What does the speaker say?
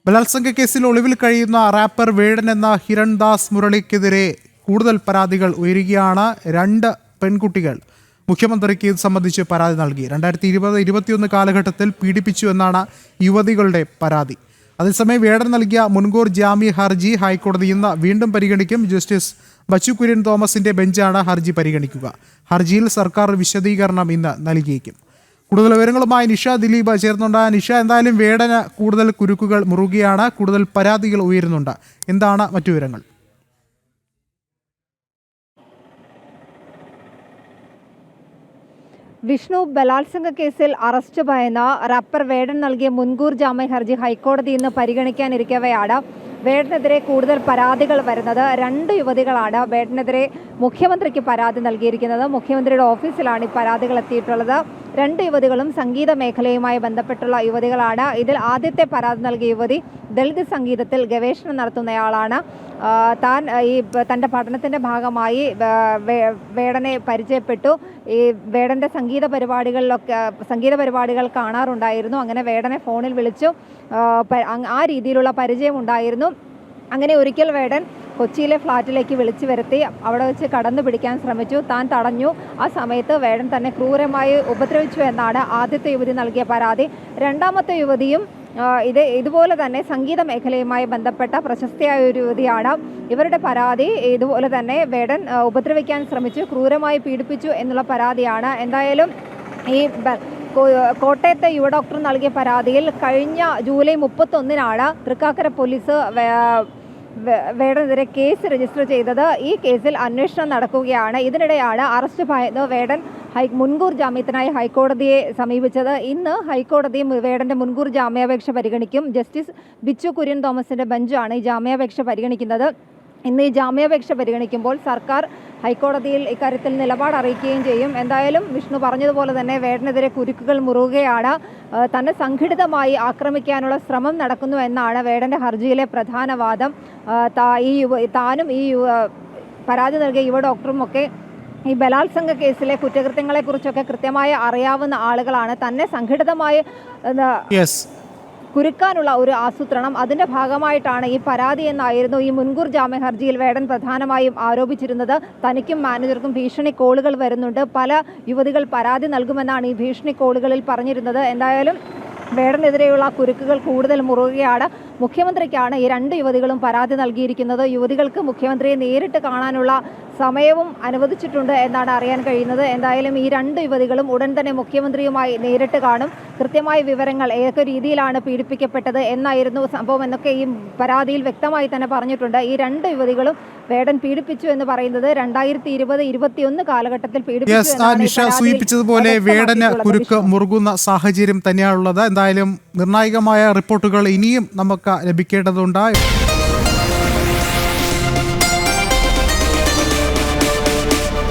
ബലാത്സംഗ കേസിൽ ഒളിവിൽ കഴിയുന്ന റാപ്പർ വേടൻ എന്ന ഹിരൺദാസ് മുരളിക്കെതിരെ കൂടുതൽ പരാതികൾ ഉയരുകയാണ്. 2 പെൺകുട്ടികൾ മുഖ്യമന്ത്രിക്ക് ഇത് സംബന്ധിച്ച് പരാതി നൽകി. 2020-21 കാലഘട്ടത്തിൽ പീഡിപ്പിച്ചു എന്നാണ് യുവതികളുടെ പരാതി. അതേസമയം വേടൻ നൽകിയ മുൻകൂർ ജാമ്യ ഹർജി ഹൈക്കോടതി ഇന്ന് വീണ്ടും പരിഗണിക്കും. ജസ്റ്റിസ് ബച്ചു കുര്യൻ തോമസിന്റെ ബെഞ്ചാണ് ഹർജി പരിഗണിക്കുക. ഹർജിയിൽ സർക്കാർ വിശദീകരണം ഇന്ന് നൽകിയേക്കും. കൂടുതൽ വിവരങ്ങളുമായി നിഷ ദിലീപ് ചേർന്നുണ്ട്. നിഷ, എന്തായാലും വേടന് കൂടുതൽ കുരുക്കുകൾ മുറുകയാണ്, കൂടുതൽ പരാതികൾ ഉയരുന്നുണ്ട്. എന്താണ് മറ്റു വിവരങ്ങൾ? വിഷ്ണു, ബലാത്സംഗ കേസിൽ അറസ്റ്റ് ഭയന്ന റാപ്പർ വേടൻ നൽകിയ മുൻകൂർ ജാമ്യ ഹർജി ഹൈക്കോടതി ഇന്ന് പരിഗണിക്കാനിരിക്കവെയാണ് വേടനെതിരെ കൂടുതൽ പരാതികൾ വരുന്നത്. 2 യുവതികളാണ് വേടനെതിരെ മുഖ്യമന്ത്രിക്ക് പരാതി നൽകിയിരിക്കുന്നത്. മുഖ്യമന്ത്രിയുടെ ഓഫീസിലാണ് ഈ പരാതികൾ എത്തിയിട്ടുള്ളത്. 2 യുവതികളും സംഗീത മേഖലയുമായി ബന്ധപ്പെട്ടുള്ള യുവതികളാണ്. ഇതിൽ ആദ്യത്തെ പരാതി നൽകിയ യുവതി ദളിത് സംഗീതത്തിൽ ഗവേഷണം നടത്തുന്നയാളാണ്. തൻ്റെ പഠനത്തിൻ്റെ ഭാഗമായി വേടനെ പരിചയപ്പെട്ടു. ഈ വേടൻ്റെ സംഗീത പരിപാടികൾ കാണാറുണ്ടായിരുന്നു. അങ്ങനെ വേടനെ ഫോണിൽ വിളിച്ചു. ആ രീതിയിലുള്ള പരിചയം ഉണ്ടായിരുന്നു. അങ്ങനെ ഒരിക്കൽ വേടൻ കൊച്ചിയിലെ ഫ്ലാറ്റിലേക്ക് വിളിച്ചു വരുത്തി അവിടെ വെച്ച് കടന്നു പിടിക്കാൻ ശ്രമിച്ചു. താൻ തടഞ്ഞു. ആ സമയത്ത് വേടൻ തന്നെ ക്രൂരമായി ഉപദ്രവിച്ചു എന്നാണ് ആദ്യത്തെ യുവതി നൽകിയ പരാതി. രണ്ടാമത്തെ യുവതിയും ഇതുപോലെ തന്നെ സംഗീത മേഖലയുമായി ബന്ധപ്പെട്ട പ്രശസ്തിയായ ഒരു യുവതിയാണ്. ഇവരുടെ പരാതി ഇതുപോലെ തന്നെ വേടൻ ഉപദ്രവിക്കാൻ ശ്രമിച്ചു, ക്രൂരമായി പീഡിപ്പിച്ചു എന്നുള്ള പരാതിയാണ്. എന്തായാലും ഈ കോട്ടയത്തെ യുവ ഡോക്ടർ നൽകിയ പരാതിയിൽ കഴിഞ്ഞ ജൂലൈ 31-നാണ് തൃക്കാക്കര പോലീസ് വേടനെതിരെ കേസ് രജിസ്റ്റർ ചെയ്തത്. ഈ കേസിൽ അന്വേഷണം നടക്കുകയാണ്. ഇതിനിടെയാണ് അറസ്റ്റ് ഭയന്ന് വേടൻ മുൻകൂർ ജാമ്യത്തിനായി ഹൈക്കോടതിയെ സമീപിച്ചത്. ഇന്ന് ഹൈക്കോടതി വേടന്റെ മുൻകൂർ ജാമ്യാപേക്ഷ പരിഗണിക്കും. ജസ്റ്റിസ് ബിച്ചു കുര്യൻ തോമസിന്റെ ബെഞ്ചാണ് ഈ ജാമ്യാപേക്ഷ പരിഗണിക്കുന്നത്. ഇന്ന് ഈ ജാമ്യാപേക്ഷ പരിഗണിക്കുമ്പോൾ സർക്കാർ ഹൈക്കോടതിയിൽ ഇക്കാര്യത്തിൽ നിലപാട് അറിയിക്കുകയും ചെയ്യും. എന്തായാലും വിഷ്ണു പറഞ്ഞതുപോലെ തന്നെ വേടനെതിരെ കുരുക്കുകൾ മുറുകുകയാണ്. തന്നെ സംഘടിതമായി ആക്രമിക്കാനുള്ള ശ്രമം നടക്കുന്നു എന്നാണ് വേടന്റെ ഹർജിയിലെ പ്രധാന വാദം. താനും ഈ പരാതി നൽകിയ യുവ ഡോക്ടറും ഒക്കെ ഈ ബലാത്സംഗ കേസിലെ കുറ്റകൃത്യങ്ങളെക്കുറിച്ചൊക്കെ കൃത്യമായി അറിയാവുന്ന ആളുകളാണ്. തന്നെ സംഘടിതമായി കുരുക്കാനുള്ള ഒരു ആസൂത്രണം, അതിൻ്റെ ഭാഗമായിട്ടാണ് ഈ പരാതി എന്നായിരുന്നു ഈ മുൻകൂർ ജാമ്യ ഹർജിയിൽ വേടൻ പ്രധാനമായും ആരോപിച്ചിരുന്നത്. തനിക്കും മാനേജർക്കും ഭീഷണി കോളുകൾ വരുന്നുണ്ട്, പല യുവതികൾ പരാതി നൽകുമെന്നാണ് ഈ ഭീഷണി കോളുകളിൽ പറഞ്ഞിരുന്നത്. എന്തായാലും വേടനെതിരെയുള്ള കുരുക്കുകൾ കൂടുതൽ മുറുകുകയാണ്. മുഖ്യമന്ത്രിക്കാണ് ഈ 2 യുവതികളും പരാതി നൽകിയിരിക്കുന്നത്. യുവതികൾക്ക് മുഖ്യമന്ത്രിയെ നേരിട്ട് കാണാനുള്ള സമയവും അനുവദിച്ചിട്ടുണ്ട് എന്നാണ് അറിയാൻ കഴിയുന്നത്. എന്തായാലും ഈ 2 യുവതികളും ഉടൻ തന്നെ മുഖ്യമന്ത്രിയുമായി നേരിട്ട് കാണും. കൃത്യമായ വിവരങ്ങൾ ഏതൊക്കെ രീതിയിലാണ് പീഡിപ്പിക്കപ്പെട്ടത് എന്നായിരുന്നു സംഭവം എന്നൊക്കെ ഈ പരാതിയിൽ വ്യക്തമായി തന്നെ പറഞ്ഞിട്ടുണ്ട്. ഈ 2 യുവതികളും വേടൻ പീഡിപ്പിച്ചു എന്ന് പറയുന്നത് 2020-21 കാലഘട്ടത്തിൽ സൂചിപ്പിച്ചതുപോലെ വേടന് കുരുക്ക് മുറുകുന്ന സാഹചര്യം തന്നെയാണുള്ളത്. എന്തായാലും നിർണായകമായ റിപ്പോർട്ടുകൾ ഇനിയും നമുക്ക് ലഭിക്കേണ്ടതുണ്ട്.